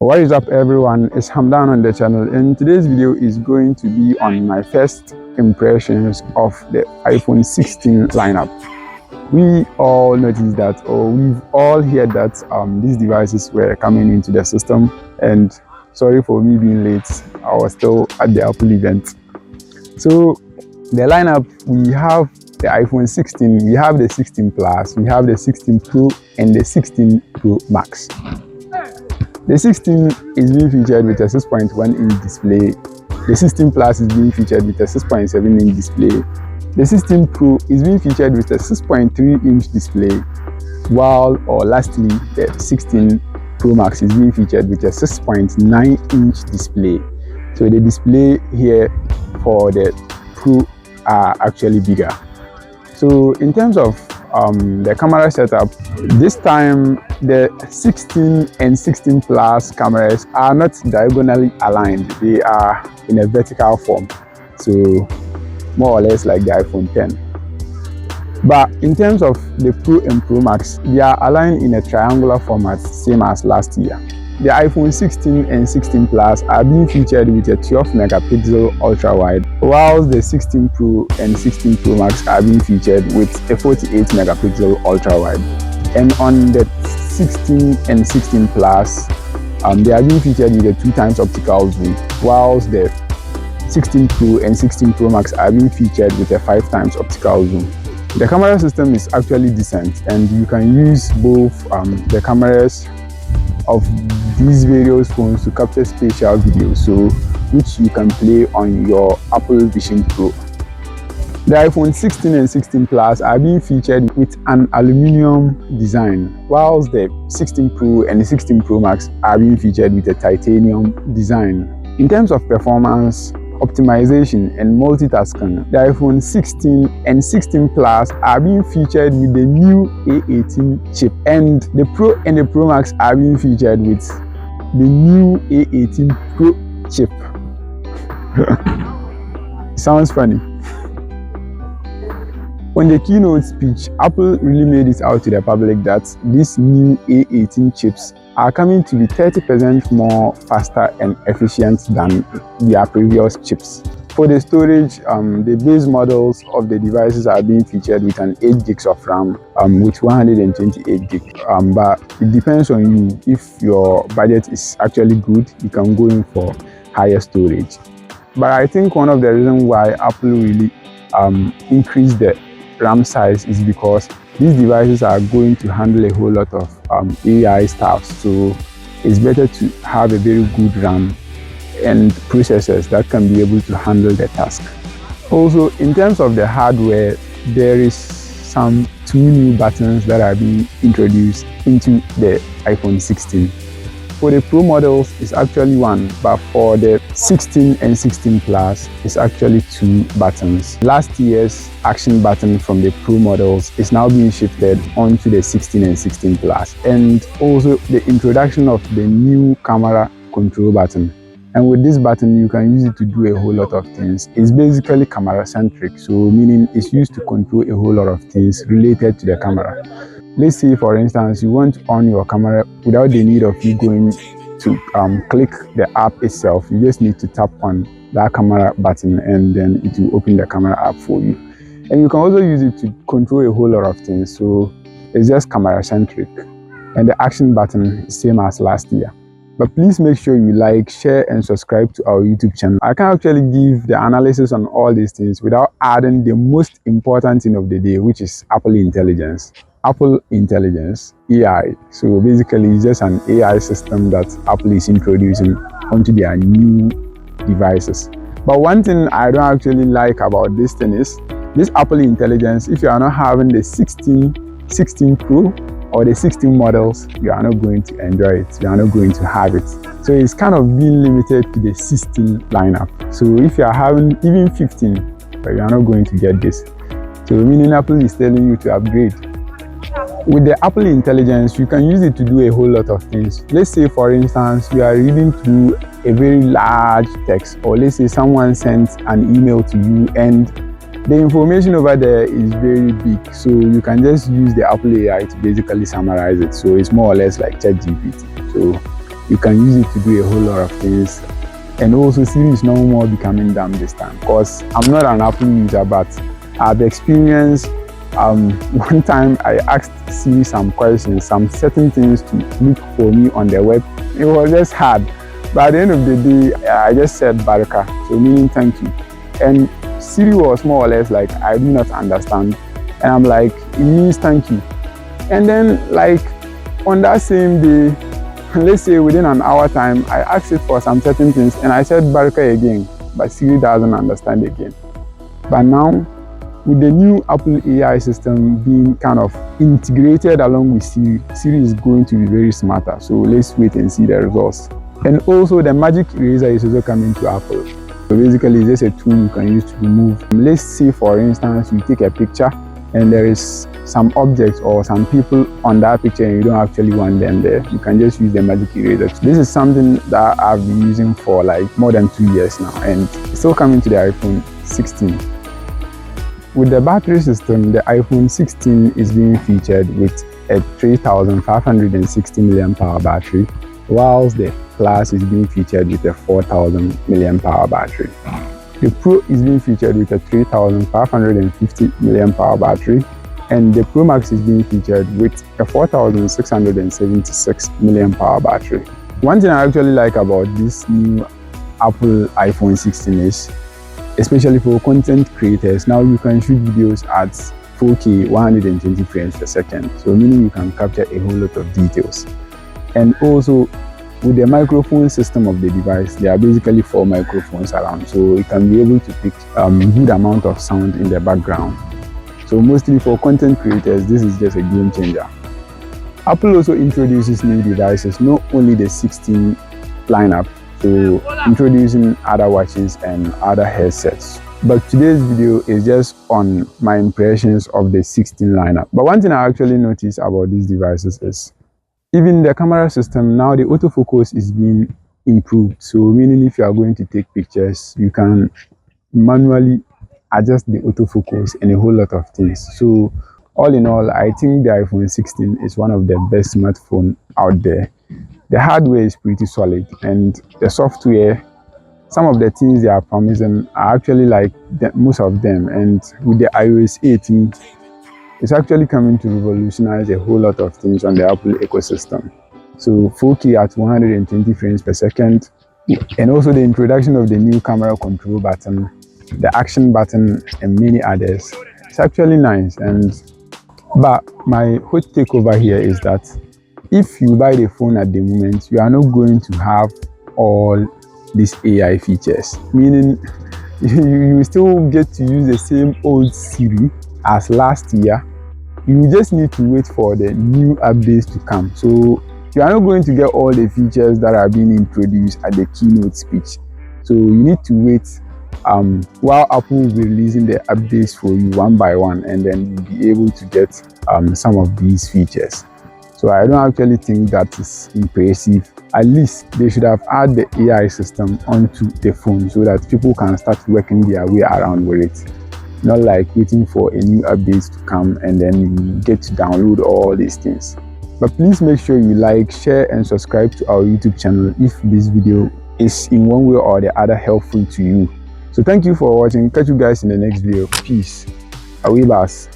What is up everyone, it's Hamdan on the channel, and today's video is going to be on my first impressions of the iPhone 16 lineup. We all noticed that, or we've all heard that these devices were coming into the system, and sorry for me being late, I was still at the Apple event. So the lineup, we have the iPhone 16, we have the 16 Plus, we have the 16 Pro and the 16 Pro Max. The 16 is being featured with a 6.1-inch display. The 16 Plus is being featured with a 6.7-inch display. The 16 Pro is being featured with a 6.3-inch display, lastly, the 16 Pro Max is being featured with a 6.9-inch display. So the display here for the Pro are actually bigger. So in terms of the camera setup, this time the 16 and 16 Plus cameras are not diagonally aligned, they are in a vertical form, so more or less like the iPhone 10. But in terms of the Pro and Pro Max, they are aligned in a triangular format, same as last year. The iPhone 16 and 16 Plus are being featured with a 12-megapixel ultra-wide, whilst the 16 Pro and 16 Pro Max are being featured with a 48-megapixel ultra-wide. And on the 16 and 16 Plus, they are being featured with a 2x optical zoom, whilst the 16 Pro and 16 Pro Max are being featured with a 5x optical zoom. The camera system is actually decent, and you can use both the cameras of these various phones to capture spatial videos, so which you can play on your Apple Vision Pro. The iPhone 16 and 16 Plus are being featured with an aluminum design, whilst the 16 Pro and the 16 Pro Max are being featured with a titanium design. In terms of performance, optimization and multitasking, the iPhone 16 and 16 Plus are being featured with the new A18 chip, and the Pro and the Pro Max are being featured with the new A18 Pro chip. Sounds funny. On the keynote speech, Apple really made it out to the public that these new A18 chips are coming to be 30% more faster and efficient than their previous chips. For the storage, the base models of the devices are being featured with an 8 gigs of RAM with 128 gig. But it depends on you. If your budget is actually good, you can go in for higher storage. But I think one of the reasons why Apple really increased the RAM size is because these devices are going to handle a whole lot of AI stuff, so it's better to have a very good RAM and processors that can be able to handle the task. Also, in terms of the hardware, there is some 2 new buttons that are being introduced into the iPhone 16. For the Pro models, it's actually 1, but for the 16 and 16 Plus, it's actually 2 buttons. Last year's action button from the Pro models is now being shifted onto the 16 and 16 Plus. And also the introduction of the new camera control button. And with this button, you can use it to do a whole lot of things. It's basically camera-centric, so meaning it's used to control a whole lot of things related to the camera. Let's say, for instance, you want to on your camera without the need of you going to click the app itself. You just need to tap on that camera button and then it will open the camera app for you. And you can also use it to control a whole lot of things, so it's just camera-centric. And the action button is same as last year. But please make sure you like, share and subscribe to our YouTube channel. I can actually give the analysis on all these things without adding the most important thing of the day, which is Apple Intelligence. Apple Intelligence, AI. So basically it's just an AI system that Apple is introducing onto their new devices. But one thing I don't actually like about this thing is this Apple Intelligence, if you are not having the 16 Pro or the 16 models, you are not going to enjoy it, you are not going to have it. So it's kind of being limited to the 16 lineup. So if you are having even 15, but you are not going to get this. So meaning Apple is telling you to upgrade. With the Apple Intelligence, you can use it to do a whole lot of things. Let's say, for instance, you are reading through a very large text, or let's say someone sends an email to you and the information over there is very big, so you can just use the Apple AI to basically summarize it. So it's more or less like ChatGPT. So you can use it to do a whole lot of things. And also Siri is no more becoming dumb this time, because I'm not an Apple user, but I've experienced one time I asked Siri some questions, some certain things to look for me on the web. It was just hard, but at the end of the day I just said Baraka, so meaning thank you, and Siri was more or less like, I do not understand, and I'm like, it means thank you. And then like on that same day, let's say within an hour time, I asked it for some certain things and I said Baraka again, but Siri doesn't understand again. But now with the new Apple AI system being kind of integrated along with Siri, Siri is going to be very smarter. So let's wait and see the results. And also the Magic Eraser is also coming to Apple. So basically it's just a tool you can use to remove. Let's say for instance you take a picture and there is some objects or some people on that picture and you don't actually want them there, you can just use the Magic Eraser. This is something that I've been using for like more than 2 years now, and it's still coming to the iPhone 16. With the battery system, the iPhone 16 is being featured with a 3560 mAh battery, whilst the Plus is being featured with a 4000 mAh battery. The Pro is being featured with a 3550 mAh battery, and the Pro Max is being featured with a 4676 mAh battery. One thing I actually like about this new Apple iPhone 16 is, especially for content creators, now you can shoot videos at 4K 120 frames per second, so meaning you can capture a whole lot of details. And also with the microphone system of the device, there are basically 4 microphones around, so you can be able to pick good amount of sound in the background. So mostly for content creators, this is just a game changer. Apple also introduces new devices, not only the 16 lineup, so introducing other watches and other headsets. But today's video is just on my impressions of the 16 lineup. But one thing I actually noticed about these devices is, even the camera system, now the autofocus is being improved. So meaning if you are going to take pictures, you can manually adjust the autofocus and a whole lot of things. So all in all, I think the iPhone 16 is one of the best smartphones out there. The hardware is pretty solid, and the software, some of the things they are promising are actually like most of them. And with the iOS 18, it's actually coming to revolutionize a whole lot of things on the Apple ecosystem. So 4K at 120 frames per second, and also the introduction of the new camera control button, the action button, and many others. It's actually nice. But my hot take over here is that if you buy the phone at the moment, you are not going to have all these AI features, meaning you still get to use the same old Siri as last year. You just need to wait for the new updates to come. So you are not going to get all the features that are being introduced at the keynote speech. So you need to wait while Apple will be releasing the updates for you one by one, and then you'll be able to get some of these features. So I don't actually think that is impressive. At least they should have added the AI system onto the phone so that people can start working their way around with it. Not like waiting for a new update to come and then you get to download all these things. But please make sure you like, share, and subscribe to our YouTube channel if this video is in one way or the other helpful to you. So thank you for watching. Catch you guys in the next video. Peace. Away, boss.